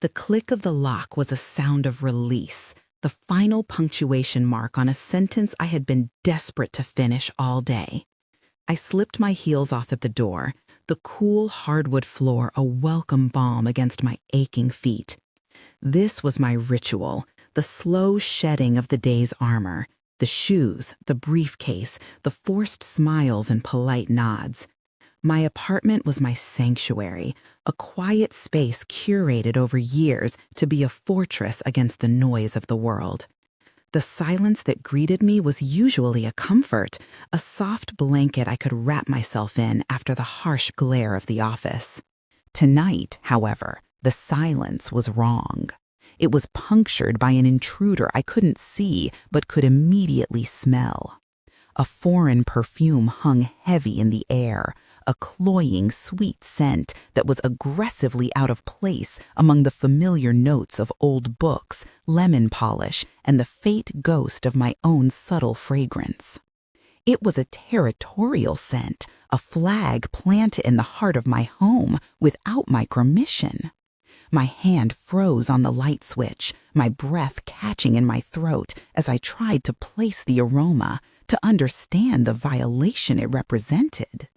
The click of the lock was a sound of release, the final punctuation mark on a sentence I had been desperate to finish all day. I slipped my heels off at the door, the cool hardwood floor a welcome balm against my aching feet. This was my ritual, the slow shedding of the day's armor, the shoes, the briefcase, the forced smiles and polite nods. My apartment was my sanctuary, a quiet space curated over years to be a fortress against the noise of the world. The silence that greeted me was usually a comfort, a soft blanket I could wrap myself in after the harsh glare of the office. Tonight, however, the silence was wrong. It was punctured by an intruder I couldn't see but could immediately smell. A foreign perfume hung heavy in the air, a cloying, sweet scent that was aggressively out of place among the familiar notes of old books, lemon polish, and the faint ghost of my own subtle fragrance. It was a territorial scent, a flag planted in the heart of my home without my permission. My hand froze on the light switch, my breath catching in my throat as I tried to place the aroma, to understand the violation it represented.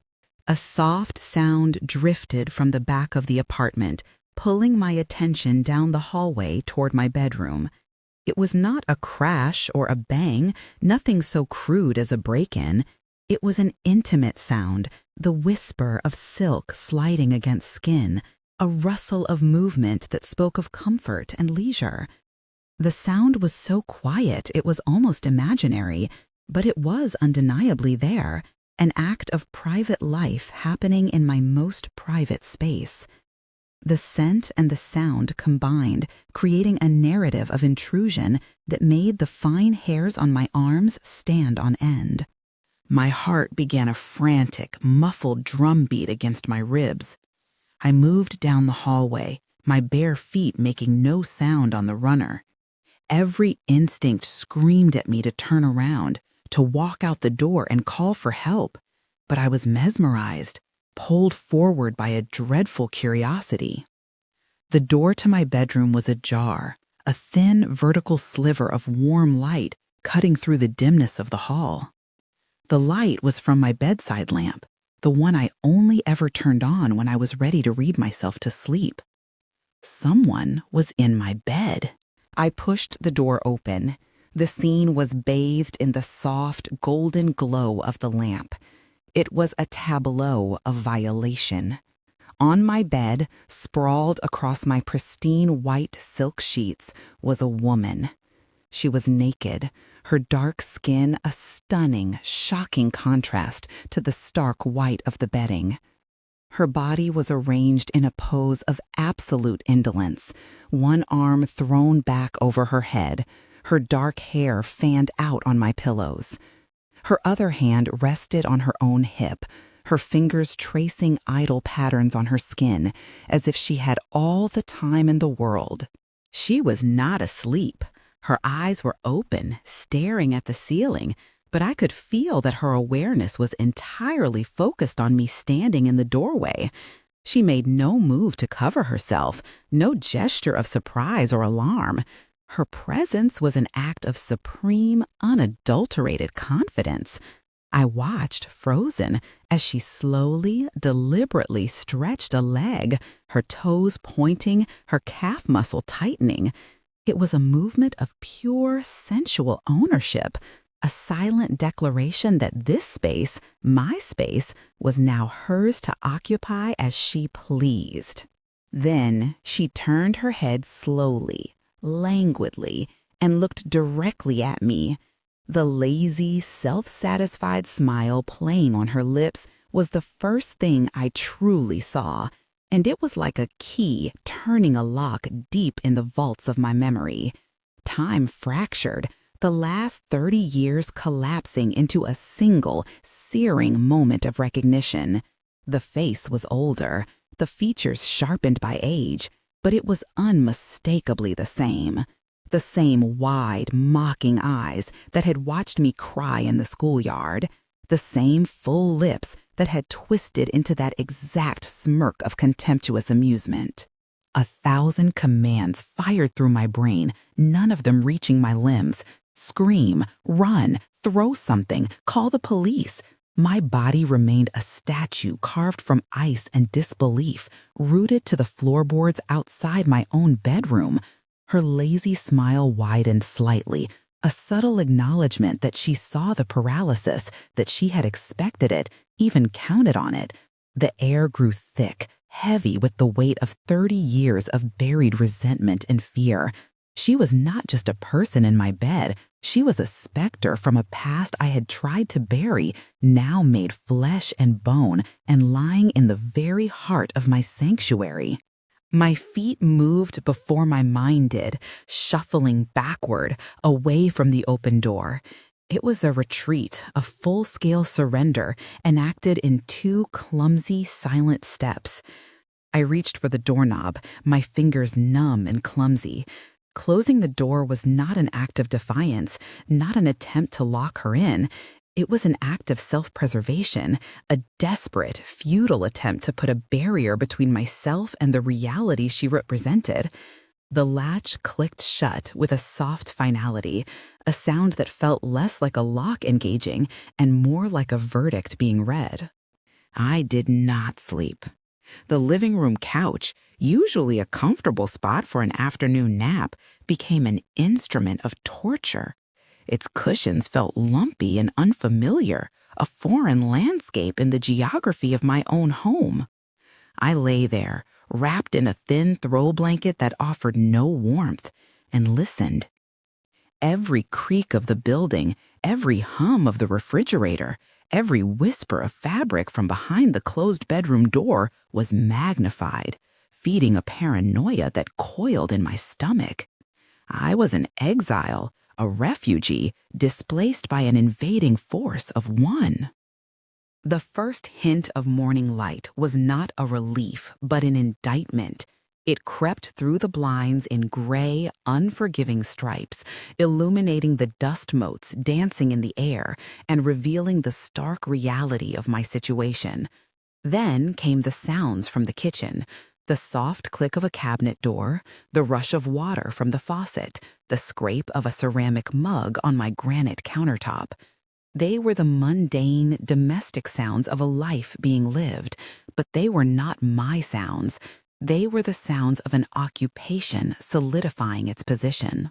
A soft sound drifted from the back of the apartment, pulling my attention down the hallway toward my bedroom. It was not a crash or a bang, nothing so crude as a break-in. It was an intimate sound, the whisper of silk sliding against skin, a rustle of movement that spoke of comfort and leisure. The sound was so quiet it was almost imaginary, but it was undeniably there, an act of private life happening in my most private space. The scent and the sound combined, creating a narrative of intrusion that made the fine hairs on my arms stand on end. My heart began a frantic, muffled drumbeat against my ribs. I moved down the hallway, my bare feet making no sound on the runner. Every instinct screamed at me to turn around, to walk out the door and call for help, but I was mesmerized, pulled forward by a dreadful curiosity. The door to my bedroom was ajar, a thin vertical sliver of warm light cutting through the dimness of the hall. The light was from my bedside lamp, the one I only ever turned on when I was ready to read myself to sleep. Someone was in my bed. I pushed the door open. The scene was bathed in the soft, golden glow of the lamp. It was a tableau of violation. On my bed, sprawled across my pristine white silk sheets, was a woman. She was naked, her dark skin a stunning, shocking contrast to the stark white of the bedding. Her body was arranged in a pose of absolute indolence, one arm thrown back over her head, her dark hair fanned out on my pillows. Her other hand rested on her own hip, her fingers tracing idle patterns on her skin, as if she had all the time in the world. She was not asleep. Her eyes were open, staring at the ceiling, but I could feel that her awareness was entirely focused on me standing in the doorway. She made no move to cover herself, no gesture of surprise or alarm. Her presence was an act of supreme, unadulterated confidence. I watched, frozen, as she slowly, deliberately stretched a leg, her toes pointing, her calf muscle tightening. It was a movement of pure, sensual ownership, a silent declaration that this space, my space, was now hers to occupy as she pleased. Then she turned her head slowly, languidly, and looked directly at me. The lazy, self-satisfied smile playing on her lips was the first thing I truly saw, and it was like a key turning a lock deep in the vaults of my memory. Time fractured, the last 30 years collapsing into a single, searing moment of recognition. The face was older, the features sharpened by age, but it was unmistakably the same. The same wide, mocking eyes that had watched me cry in the schoolyard. The same full lips that had twisted into that exact smirk of contemptuous amusement. 1,000 commands fired through my brain, none of them reaching my limbs. Scream, run, throw something, call the police. My body remained a statue carved from ice and disbelief, rooted to the floorboards outside my own bedroom. Her lazy smile widened slightly, a subtle acknowledgement that she saw the paralysis, that she had expected it, even counted on it. The air grew thick, heavy with the weight of 30 years of buried resentment and fear. She was not just a person in my bed. She was a specter from a past I had tried to bury, now made flesh and bone and lying in the very heart of my sanctuary. My feet moved before my mind did, shuffling backward, away from the open door. It was a retreat, a full-scale surrender, enacted in 2 clumsy, silent steps. I reached for the doorknob, my fingers numb and clumsy. Closing the door was not an act of defiance, not an attempt to lock her in. It was an act of self-preservation, a desperate, futile attempt to put a barrier between myself and the reality she represented. The latch clicked shut with a soft finality, a sound that felt less like a lock engaging and more like a verdict being read. I did not sleep. The living room couch, usually a comfortable spot for an afternoon nap, became an instrument of torture. Its cushions felt lumpy and unfamiliar, a foreign landscape in the geography of my own home. I lay there, wrapped in a thin throw blanket that offered no warmth, and listened. Every creak of the building, every hum of the refrigerator, every whisper of fabric from behind the closed bedroom door was magnified, feeding a paranoia that coiled in my stomach. I was an exile, a refugee, displaced by an invading force of one. The first hint of morning light was not a relief, but an indictment. It crept through the blinds in gray, unforgiving stripes, illuminating the dust motes dancing in the air and revealing the stark reality of my situation. Then came the sounds from the kitchen, the soft click of a cabinet door, the rush of water from the faucet, the scrape of a ceramic mug on my granite countertop. They were the mundane, domestic sounds of a life being lived, but they were not my sounds. They were the sounds of an occupation solidifying its position.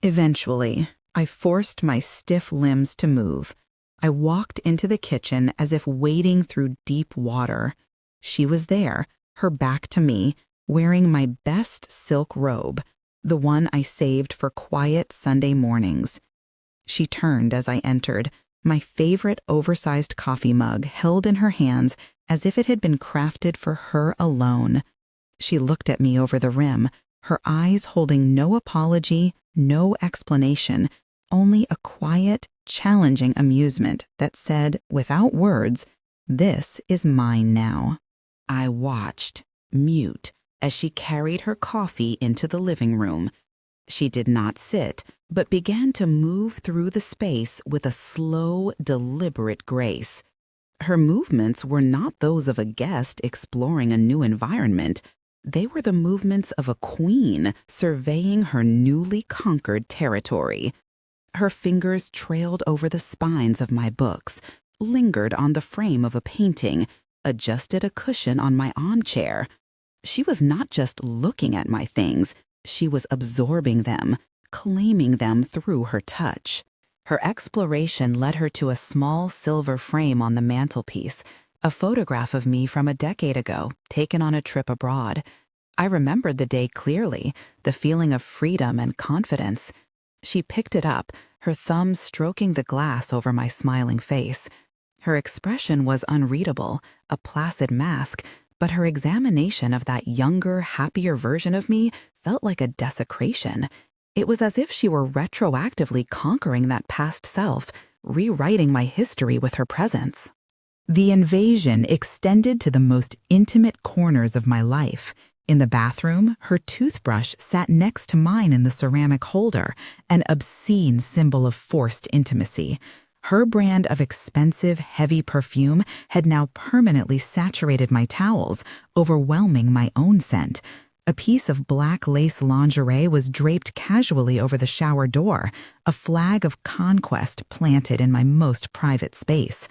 Eventually, I forced my stiff limbs to move. I walked into the kitchen as if wading through deep water. She was there, her back to me, wearing my best silk robe, the one I saved for quiet Sunday mornings. She turned as I entered, my favorite oversized coffee mug held in her hands as if it had been crafted for her alone. She looked at me over the rim, her eyes holding no apology, no explanation, only a quiet, challenging amusement that said, without words, "This is mine now." I watched, mute, as she carried her coffee into the living room. She did not sit, but began to move through the space with a slow, deliberate grace. Her movements were not those of a guest exploring a new environment. They were the movements of a queen surveying her newly conquered territory. Her fingers trailed over the spines of my books, lingered on the frame of a painting, adjusted a cushion on my armchair. She was not just looking at my things, she was absorbing them, claiming them through her touch. Her exploration led her to a small silver frame on the mantelpiece, a photograph of me from a decade ago, taken on a trip abroad. I remembered the day clearly, the feeling of freedom and confidence. She picked it up, her thumb stroking the glass over my smiling face. Her expression was unreadable, a placid mask, but her examination of that younger, happier version of me felt like a desecration. It was as if she were retroactively conquering that past self, rewriting my history with her presence. The invasion extended to the most intimate corners of my life. In the bathroom, her toothbrush sat next to mine in the ceramic holder, an obscene symbol of forced intimacy. Her brand of expensive, heavy perfume had now permanently saturated my towels, overwhelming my own scent. A piece of black lace lingerie was draped casually over the shower door, a flag of conquest planted in my most private space.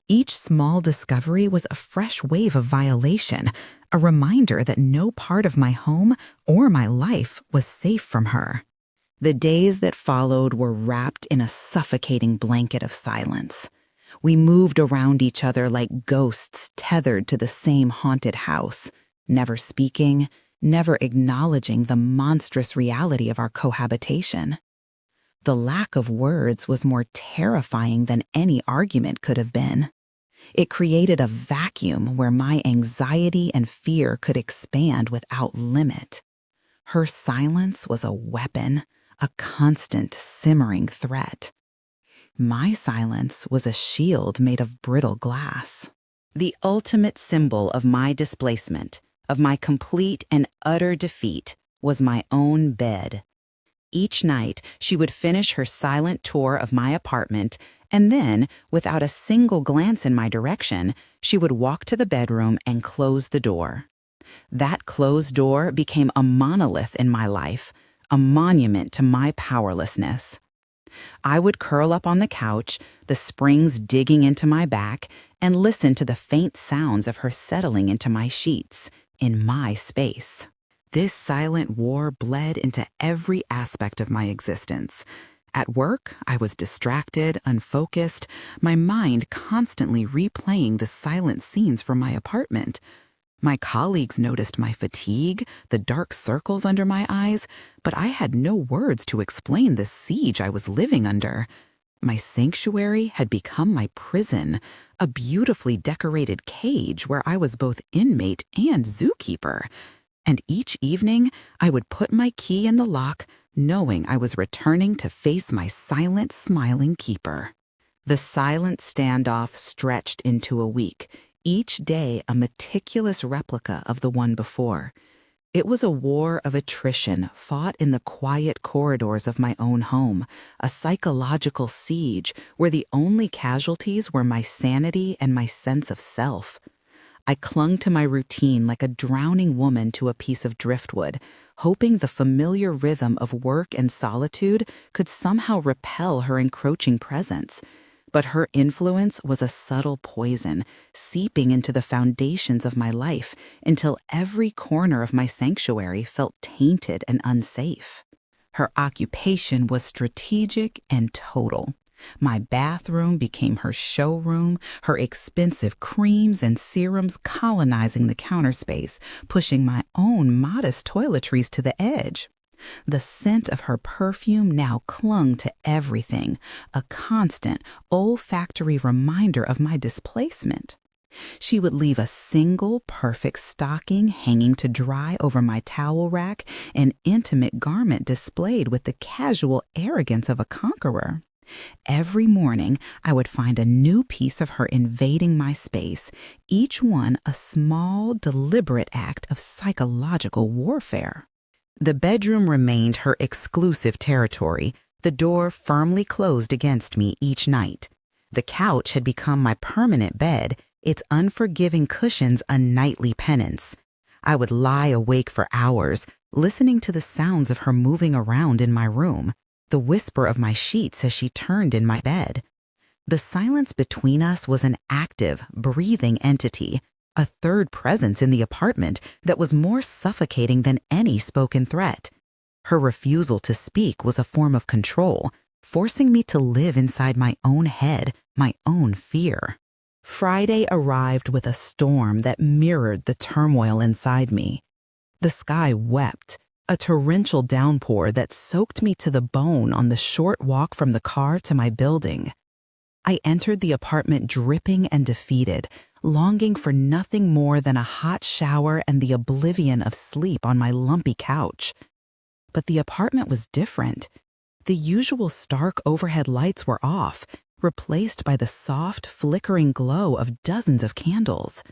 Each small discovery was a fresh wave of violation, a reminder that no part of my home or my life was safe from her. The days that followed were wrapped in a suffocating blanket of silence. We moved around each other like ghosts tethered to the same haunted house, never speaking, never acknowledging the monstrous reality of our cohabitation. The lack of words was more terrifying than any argument could have been. It created a vacuum where my anxiety and fear could expand without limit. Her silence was a weapon, a constant, simmering threat. My silence was a shield made of brittle glass. The ultimate symbol of my displacement, of my complete and utter defeat, was my own bed. Each night, she would finish her silent tour of my apartment, and then, without a single glance in my direction, she would walk to the bedroom and close the door. That closed door became a monolith in my life, a monument to my powerlessness. I would curl up on the couch, the springs digging into my back, and listen to the faint sounds of her settling into my sheets, in my space. This silent war bled into every aspect of my existence. At work, I was distracted, unfocused, my mind constantly replaying the silent scenes from my apartment. My colleagues noticed my fatigue, the dark circles under my eyes, but I had no words to explain the siege I was living under. My sanctuary had become my prison, a beautifully decorated cage where I was both inmate and zookeeper. And each evening, I would put my key in the lock, knowing I was returning to face my silent, smiling keeper. The silent standoff stretched into a week, each day a meticulous replica of the one before. It was a war of attrition fought in the quiet corridors of my own home, a psychological siege where the only casualties were my sanity and my sense of self. I clung to my routine like a drowning woman to a piece of driftwood, hoping the familiar rhythm of work and solitude could somehow repel her encroaching presence. But her influence was a subtle poison, seeping into the foundations of my life until every corner of my sanctuary felt tainted and unsafe. Her occupation was strategic and total. My bathroom became her showroom, her expensive creams and serums colonizing the counter space, pushing my own modest toiletries to the edge. The scent of her perfume now clung to everything, a constant, olfactory reminder of my displacement. She would leave a single perfect stocking hanging to dry over my towel rack, an intimate garment displayed with the casual arrogance of a conqueror. Every morning, I would find a new piece of her invading my space, each one a small, deliberate act of psychological warfare. The bedroom remained her exclusive territory, the door firmly closed against me each night. The couch had become my permanent bed, its unforgiving cushions a nightly penance. I would lie awake for hours, listening to the sounds of her moving around in my room, the whisper of my sheets as she turned in my bed. The silence between us was an active, breathing entity, a third presence in the apartment that was more suffocating than any spoken threat. Her refusal to speak was a form of control, forcing me to live inside my own head, my own fear. Friday arrived with a storm that mirrored the turmoil inside me. The sky wept, a torrential downpour that soaked me to the bone on the short walk from the car to my building. I entered the apartment dripping and defeated, longing for nothing more than a hot shower and the oblivion of sleep on my lumpy couch. But the apartment was different. The usual stark overhead lights were off, replaced by the soft, flickering glow of dozens of candles.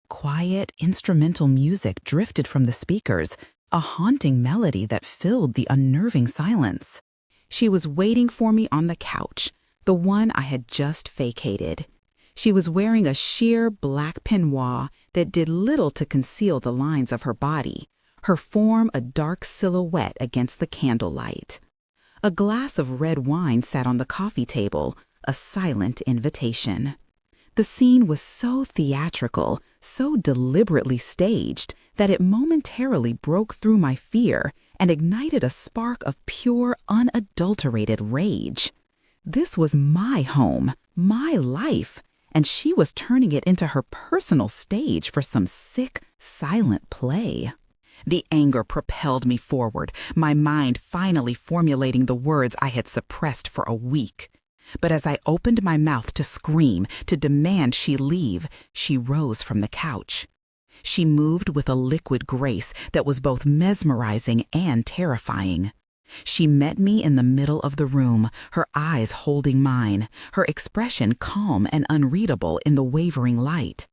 Quiet, instrumental music drifted from the speakers, a haunting melody that filled the unnerving silence. She was waiting for me on the couch, the one I had just vacated. She was wearing a sheer black peignoir that did little to conceal the lines of her body, her form a dark silhouette against the candlelight. A glass of red wine sat on the coffee table, a silent invitation. The scene was so theatrical, so deliberately staged, that it momentarily broke through my fear and ignited a spark of pure, unadulterated rage. This was my home, my life, and she was turning it into her personal stage for some sick, silent play. The anger propelled me forward, my mind finally formulating the words I had suppressed for a week. But as I opened my mouth to scream, to demand she leave, she rose from the couch. She moved with a liquid grace that was both mesmerizing and terrifying. She met me in the middle of the room, her eyes holding mine, her expression calm and unreadable in the wavering light.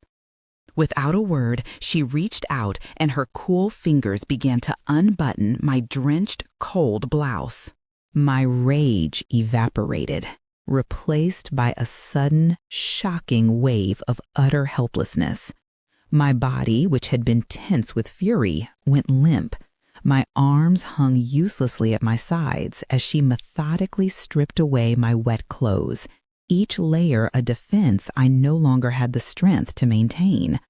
Without a word, she reached out and her cool fingers began to unbutton my drenched, cold blouse. My rage evaporated, replaced by a sudden, shocking wave of utter helplessness. My body, which had been tense with fury, went limp. My arms hung uselessly at my sides as she methodically stripped away my wet clothes, each layer a defense I no longer had the strength to maintain.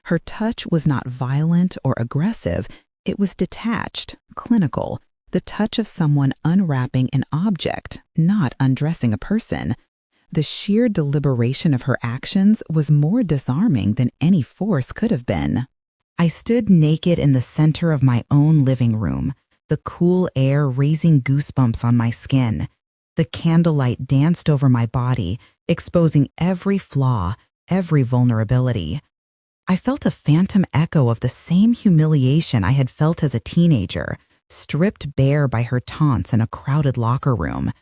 Her touch was not violent or aggressive, it was detached, clinical, the touch of someone unwrapping an object, not undressing a person. The sheer deliberation of her actions was more disarming than any force could have been. I stood naked in the center of my own living room, the cool air raising goosebumps on my skin. The candlelight danced over my body, exposing every flaw, every vulnerability. I felt a phantom echo of the same humiliation I had felt as a teenager, stripped bare by her taunts in a crowded locker room.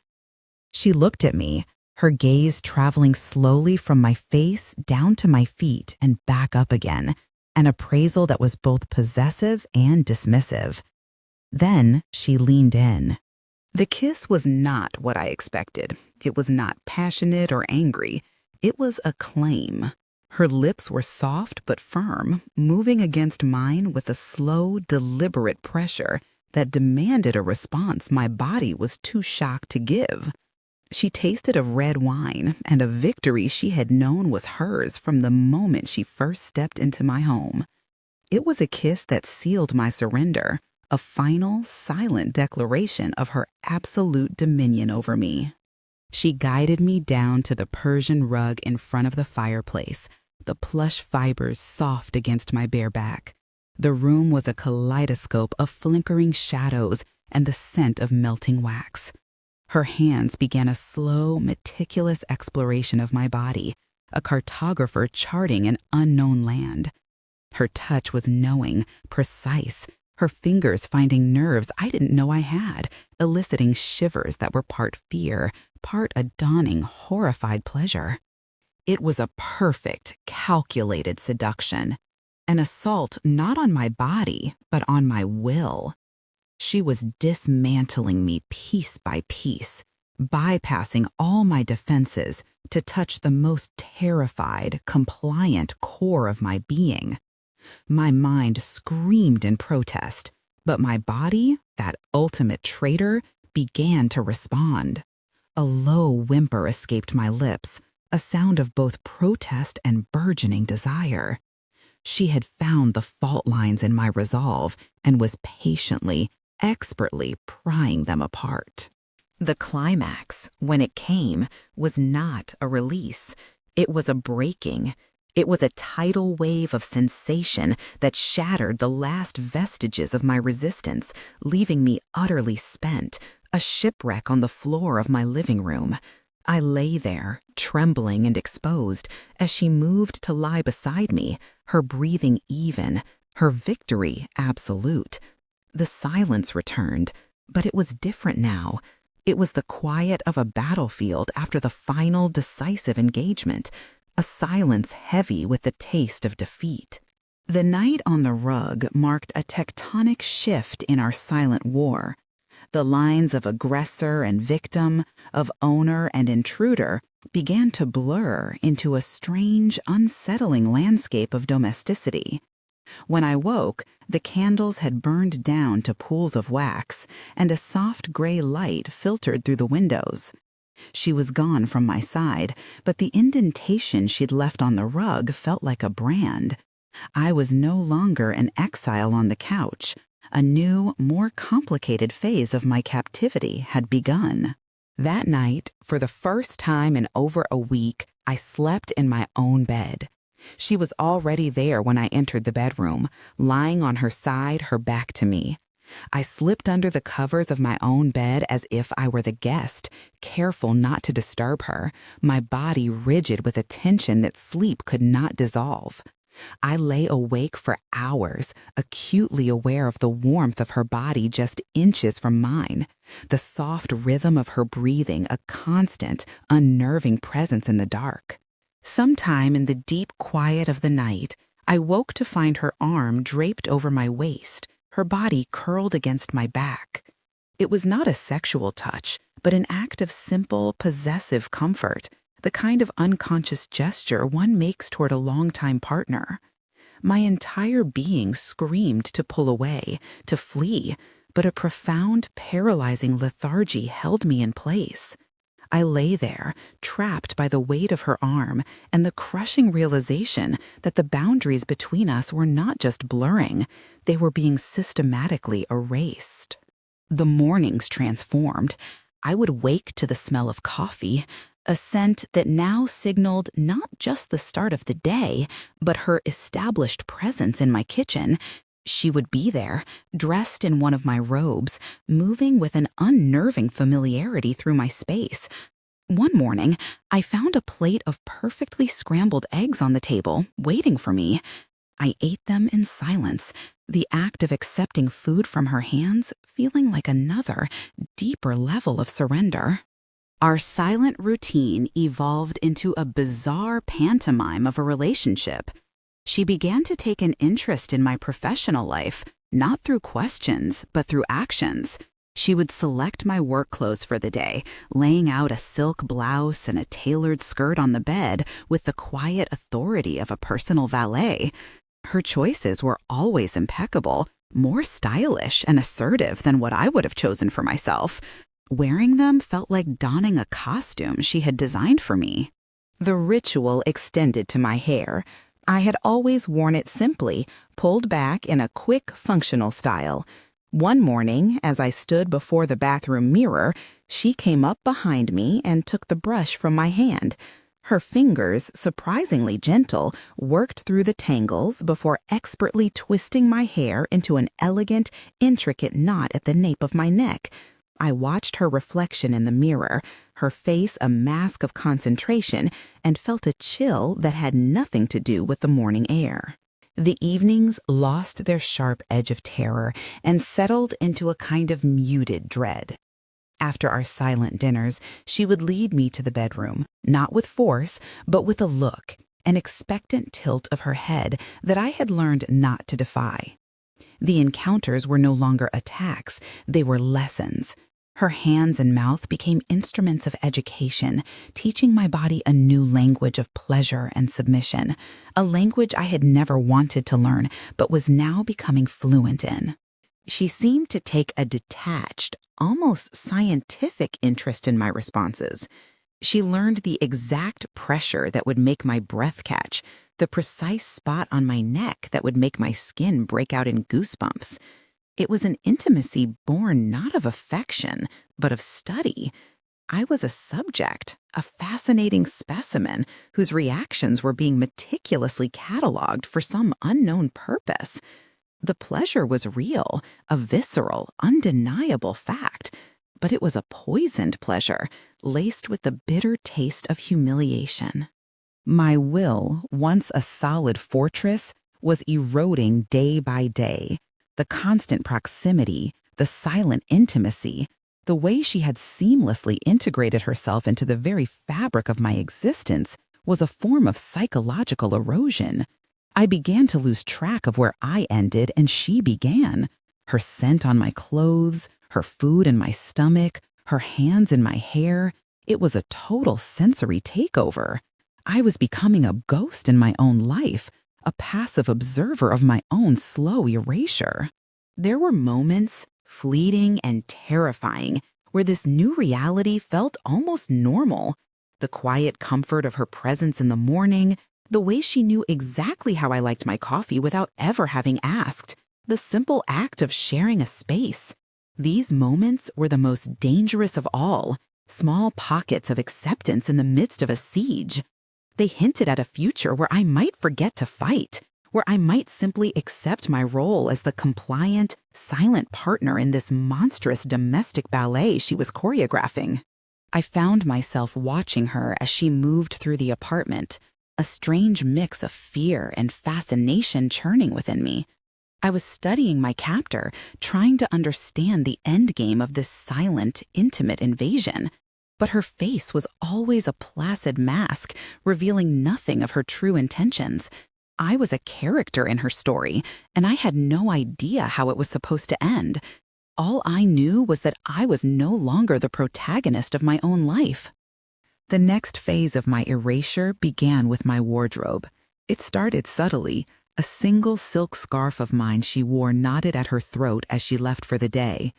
She looked at me, her gaze traveling slowly from my face down to my feet and back up again, an appraisal that was both possessive and dismissive. Then she leaned in. The kiss was not what I expected. It was not passionate or angry. It was a claim. Her lips were soft but firm, moving against mine with a slow, deliberate pressure that demanded a response my body was too shocked to give. She tasted of red wine and a victory she had known was hers from the moment she first stepped into my home. It was a kiss that sealed my surrender, a final, silent declaration of her absolute dominion over me. She guided me down to the Persian rug in front of the fireplace, the plush fibers soft against my bare back. The room was a kaleidoscope of flickering shadows and the scent of melting wax. Her hands began a slow, meticulous exploration of my body, a cartographer charting an unknown land. Her touch was knowing, precise, her fingers finding nerves I didn't know I had, eliciting shivers that were part fear, part a dawning, horrified pleasure. It was a perfect, calculated seduction, an assault not on my body, but on my will. She was dismantling me piece by piece, bypassing all my defenses to touch the most terrified, compliant core of my being. My mind screamed in protest, but my body, that ultimate traitor, began to respond. A low whimper escaped my lips, a sound of both protest and burgeoning desire. She had found the fault lines in my resolve and was patiently, expertly prying them apart. The climax, when it came, was not a release. It was a breaking. It was a tidal wave of sensation that shattered the last vestiges of my resistance, leaving me utterly spent, a shipwreck on the floor of my living room. I lay there, trembling and exposed, as she moved to lie beside me, her breathing even, her victory absolute. The silence returned, but it was different now. It was the quiet of a battlefield after the final decisive engagement, a silence heavy with the taste of defeat. The night on the rug marked a tectonic shift in our silent war. The lines of aggressor and victim, of owner and intruder, began to blur into a strange, unsettling landscape of domesticity. When I woke, the candles had burned down to pools of wax, and a soft gray light filtered through the windows. She was gone from my side, but the indentation she'd left on the rug felt like a brand. I was no longer an exile on the couch. A new, more complicated phase of my captivity had begun. That night, for the first time in over a week, I slept in my own bed. She was already there when I entered the bedroom, lying on her side, her back to me. I slipped under the covers of my own bed as if I were the guest, careful not to disturb her, my body rigid with a tension that sleep could not dissolve. I lay awake for hours, acutely aware of the warmth of her body just inches from mine, the soft rhythm of her breathing, a constant, unnerving presence in the dark. Sometime in the deep quiet of the night, I woke to find her arm draped over my waist, her body curled against my back. It was not a sexual touch, but an act of simple, possessive comfort, the kind of unconscious gesture one makes toward a longtime partner. My entire being screamed to pull away, to flee, but a profound, paralyzing lethargy held me in place. I lay there, trapped by the weight of her arm and the crushing realization that the boundaries between us were not just blurring, they were being systematically erased. The mornings transformed. I would wake to the smell of coffee, a scent that now signaled not just the start of the day, but her established presence in my kitchen. She would be there, dressed in one of my robes, moving with an unnerving familiarity through my space. One morning, I found a plate of perfectly scrambled eggs on the table, waiting for me. I ate them in silence, the act of accepting food from her hands feeling like another, deeper level of surrender. Our silent routine evolved into a bizarre pantomime of a relationship. She began to take an interest in my professional life, not through questions, but through actions. She would select my work clothes for the day, laying out a silk blouse and a tailored skirt on the bed with the quiet authority of a personal valet. Her choices were always impeccable, more stylish and assertive than what I would have chosen for myself. Wearing them felt like donning a costume she had designed for me. The ritual extended to my hair. I had always worn it simply, pulled back in a quick, functional style. One morning, as I stood before the bathroom mirror, she came up behind me and took the brush from my hand. Her fingers, surprisingly gentle, worked through the tangles before expertly twisting my hair into an elegant, intricate knot at the nape of my neck. I watched her reflection in the mirror, her face a mask of concentration, and felt a chill that had nothing to do with the morning air. The evenings lost their sharp edge of terror and settled into a kind of muted dread. After our silent dinners, she would lead me to the bedroom, not with force, but with a look, an expectant tilt of her head that I had learned not to defy. The encounters were no longer attacks, they were lessons. Her hands and mouth became instruments of education, teaching my body a new language of pleasure and submission, a language I had never wanted to learn but was now becoming fluent in. She seemed to take a detached, almost scientific interest in my responses. She learned the exact pressure that would make my breath catch, the precise spot on my neck that would make my skin break out in goosebumps. It was an intimacy born not of affection, but of study. I was a subject, a fascinating specimen whose reactions were being meticulously cataloged for some unknown purpose. The pleasure was real, a visceral, undeniable fact, but it was a poisoned pleasure, laced with the bitter taste of humiliation. My will, once a solid fortress, was eroding day by day. The constant proximity, the silent intimacy, the way she had seamlessly integrated herself into the very fabric of my existence was a form of psychological erosion. I began to lose track of where I ended and she began. Her scent on my clothes, her food in my stomach, her hands in my hair. It was a total sensory takeover. I was becoming a ghost in my own life, a passive observer of my own slow erasure. There were moments, fleeting and terrifying, where this new reality felt almost normal. The quiet comfort of her presence in the morning, the way she knew exactly how I liked my coffee without ever having asked, the simple act of sharing a space. These moments were the most dangerous of all, small pockets of acceptance in the midst of a siege. They hinted at a future where I might forget to fight, where I might simply accept my role as the compliant, silent partner in this monstrous domestic ballet she was choreographing. I found myself watching her as she moved through the apartment, a strange mix of fear and fascination churning within me. I was studying my captor, trying to understand the endgame of this silent, intimate invasion. But her face was always a placid mask, revealing nothing of her true intentions. I was a character in her story, and I had no idea how it was supposed to end. All I knew was that I was no longer the protagonist of my own life. The next phase of my erasure began with my wardrobe. It started subtly, a single silk scarf of mine she wore knotted at her throat as she left for the day.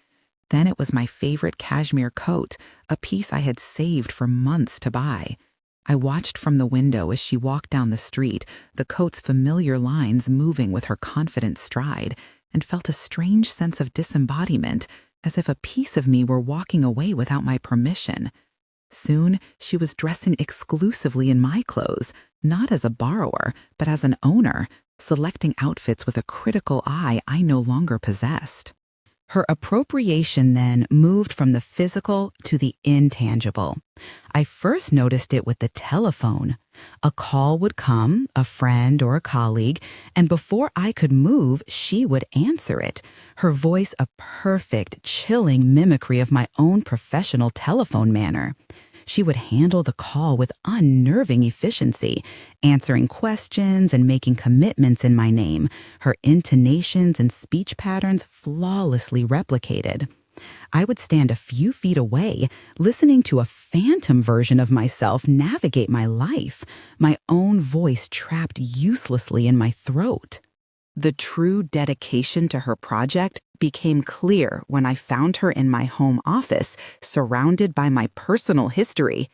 Then it was my favorite cashmere coat, a piece I had saved for months to buy. I watched from the window as she walked down the street, the coat's familiar lines moving with her confident stride, and felt a strange sense of disembodiment, as if a piece of me were walking away without my permission. Soon, she was dressing exclusively in my clothes, not as a borrower, but as an owner, selecting outfits with a critical eye I no longer possessed. Her appropriation then moved from the physical to the intangible. I first noticed it with the telephone. A call would come, a friend or a colleague, and before I could move, she would answer it, her voice a perfect, chilling mimicry of my own professional telephone manner. She would handle the call with unnerving efficiency, answering questions and making commitments in my name, her intonations and speech patterns flawlessly replicated. I would stand a few feet away, listening to a phantom version of myself navigate my life, my own voice trapped uselessly in my throat. The true dedication to her project became clear when I found her in my home office, surrounded by my personal history.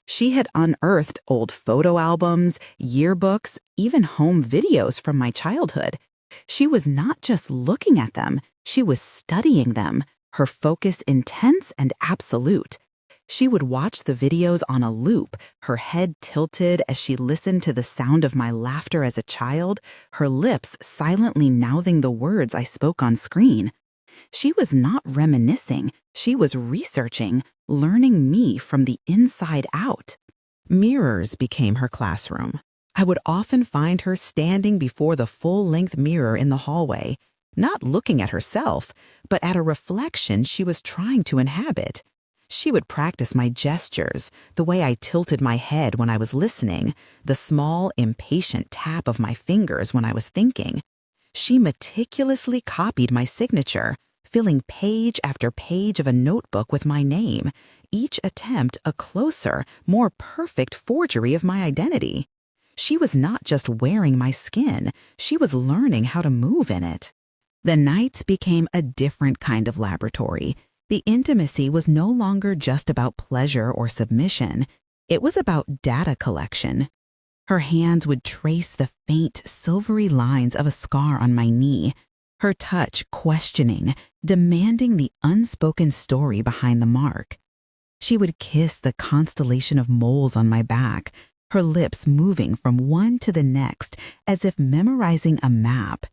She had unearthed old photo albums, yearbooks, even home videos from my childhood. She was not just looking at them, she was studying them, her focus intense and absolute. She would watch the videos on a loop, her head tilted as she listened to the sound of my laughter as a child, her lips silently mouthing the words I spoke on screen. She was not reminiscing, she was researching, learning me from the inside out. Mirrors became her classroom. I would often find her standing before the full-length mirror in the hallway, not looking at herself, but at a reflection she was trying to inhabit. She would practice my gestures, the way I tilted my head when I was listening, the small, impatient tap of my fingers when I was thinking. She meticulously copied my signature, filling page after page of a notebook with my name, each attempt a closer, more perfect forgery of my identity. She was not just wearing my skin, she was learning how to move in it. The nights became a different kind of laboratory. The intimacy was no longer just about pleasure or submission. It was about data collection. Her hands would trace the faint, silvery lines of a scar on my knee, her touch questioning, demanding the unspoken story behind the mark. She would kiss the constellation of moles on my back, her lips moving from one to the next as if memorizing a map.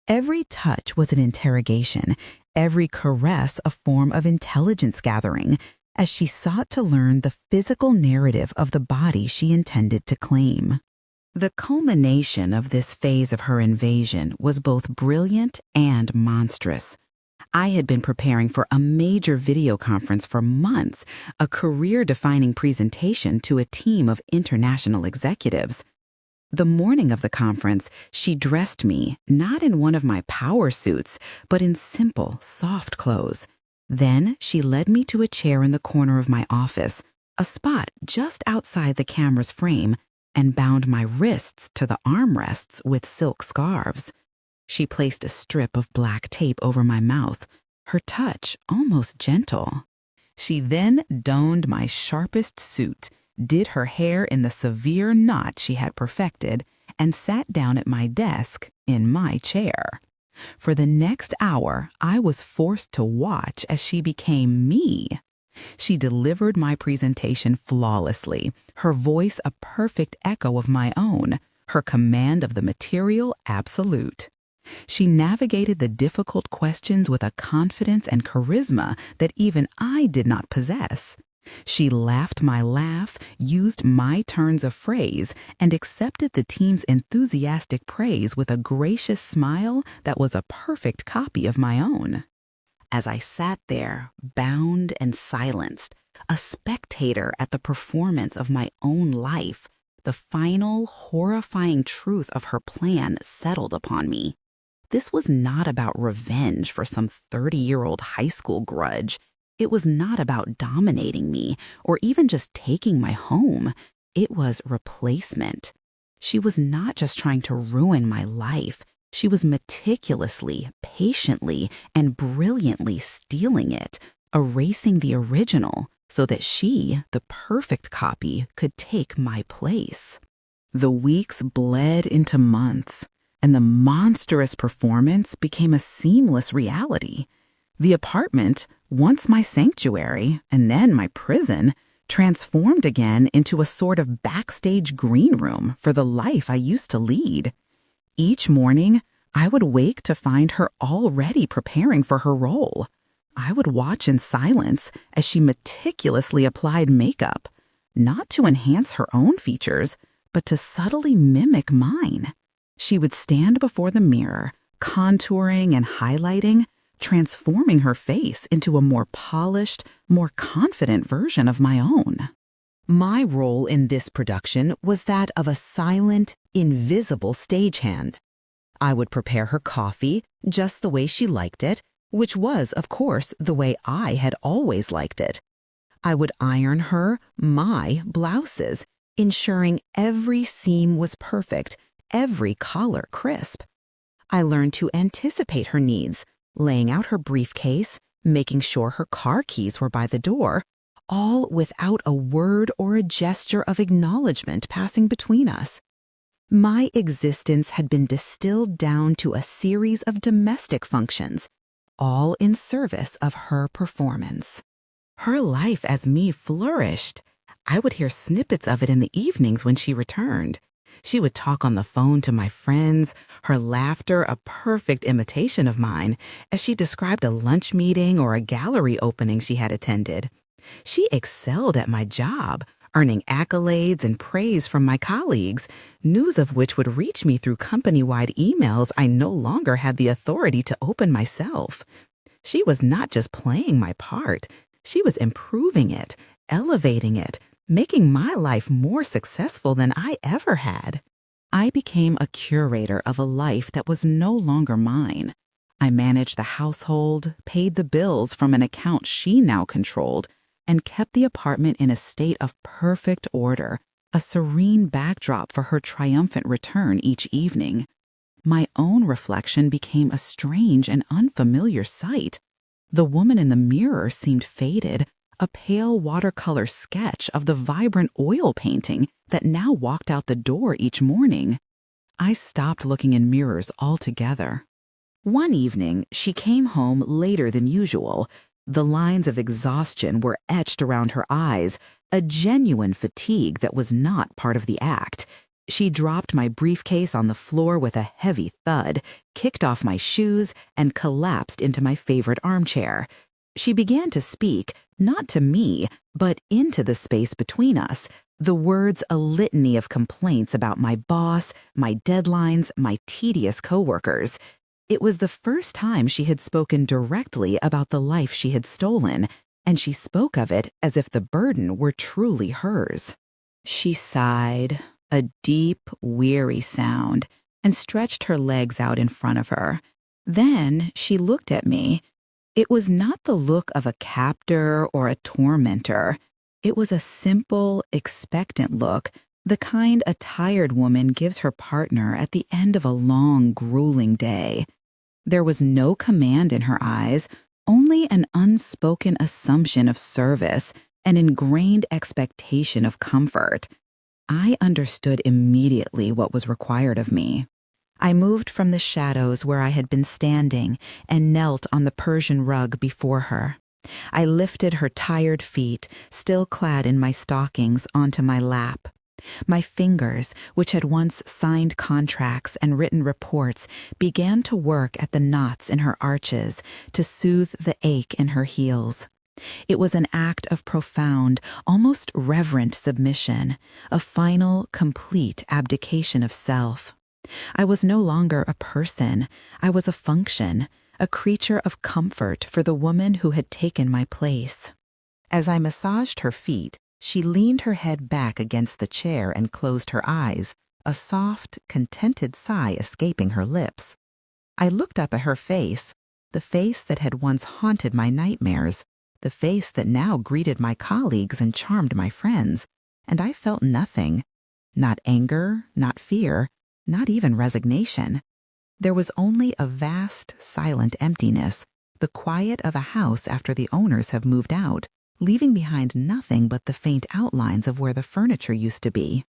Every touch was an interrogation, every caress a form of intelligence gathering, as she sought to learn the physical narrative of the body she intended to claim. The culmination of this phase of her invasion was both brilliant and monstrous. I had been preparing for a major video conference for months, a career-defining presentation to a team of international executives. The morning of the conference, she dressed me, not in one of my power suits, but in simple, soft clothes. Then she led me to a chair in the corner of my office, a spot just outside the camera's frame, and bound my wrists to the armrests with silk scarves. She placed a strip of black tape over my mouth, her touch almost gentle. She then donned my sharpest suit, did her hair in the severe knot she had perfected, and sat down at my desk in my chair. For the next hour, I was forced to watch as she became me. She delivered my presentation flawlessly, her voice a perfect echo of my own, her command of the material absolute. She navigated the difficult questions with a confidence and charisma that even I did not possess. She laughed my laugh, used my turns of phrase, and accepted the team's enthusiastic praise with a gracious smile that was a perfect copy of my own. As I sat there, bound and silenced, a spectator at the performance of my own life, the final, horrifying truth of her plan settled upon me. This was not about revenge for some 30-year-old high school grudge. It was not about dominating me or even just taking my home. It was replacement. She was not just trying to ruin my life. She was meticulously, patiently, and brilliantly stealing it, erasing the original so that she, the perfect copy, could take my place. The weeks bled into months, and the monstrous performance became a seamless reality. The apartment, once my sanctuary and then my prison, transformed again into a sort of backstage green room for the life I used to lead. Each morning, I would wake to find her already preparing for her role. I would watch in silence as she meticulously applied makeup, not to enhance her own features, but to subtly mimic mine. She would stand before the mirror, contouring and highlighting, transforming her face into a more polished, more confident version of my own. My role in this production was that of a silent, invisible stagehand. I would prepare her coffee just the way she liked it, which was, of course, the way I had always liked it. I would iron her my blouses, ensuring every seam was perfect, every collar crisp. I learned to anticipate her needs, laying out her briefcase, making sure her car keys were by the door, all without a word or a gesture of acknowledgement passing between us. My existence had been distilled down to a series of domestic functions, all in service of her performance. Her life as me flourished. I would hear snippets of it in the evenings when she returned. She would talk on the phone to my friends, her laughter a perfect imitation of mine, as she described a lunch meeting or a gallery opening she had attended. She excelled at my job, earning accolades and praise from my colleagues, news of which would reach me through company-wide emails I no longer had the authority to open myself. She was not just playing my part, she was improving it, elevating it, making my life more successful than I ever had. I became a curator of a life that was no longer mine. I managed the household, paid the bills from an account she now controlled, and kept the apartment in a state of perfect order, a serene backdrop for her triumphant return each evening. My own reflection became a strange and unfamiliar sight. The woman in the mirror seemed faded, a pale watercolor sketch of the vibrant oil painting that now walked out the door each morning. I stopped looking in mirrors altogether. One evening, she came home later than usual. The lines of exhaustion were etched around her eyes, a genuine fatigue that was not part of the act. She dropped my briefcase on the floor with a heavy thud, kicked off my shoes, and collapsed into my favorite armchair. She began to speak, not to me, but into the space between us, the words a litany of complaints about my boss, my deadlines, my tedious coworkers. It was the first time she had spoken directly about the life she had stolen, and she spoke of it as if the burden were truly hers. She sighed, a deep, weary sound, and stretched her legs out in front of her. Then she looked at me. It was not the look of a captor or a tormentor. It was a simple, expectant look, The kind a tired woman gives her partner at the end of a long, grueling day. There was no command in her eyes, only an unspoken assumption of service, an ingrained expectation of comfort. I understood immediately what was required of me. I moved from the shadows where I had been standing and knelt on the Persian rug before her. I lifted her tired feet, still clad in my stockings, onto my lap. My fingers, which had once signed contracts and written reports, began to work at the knots in her arches to soothe the ache in her heels. It was an act of profound, almost reverent submission, a final, complete abdication of self. I was no longer a person. I was a function, a creature of comfort for the woman who had taken my place. As I massaged her feet, she leaned her head back against the chair and closed her eyes, a soft, contented sigh escaping her lips. I looked up at her face, the face that had once haunted my nightmares, the face that now greeted my colleagues and charmed my friends, and I felt nothing. Not anger, not fear, not even resignation. There was only a vast, silent emptiness, the quiet of a house after the owners have moved out, leaving behind nothing but the faint outlines of where the furniture used to be.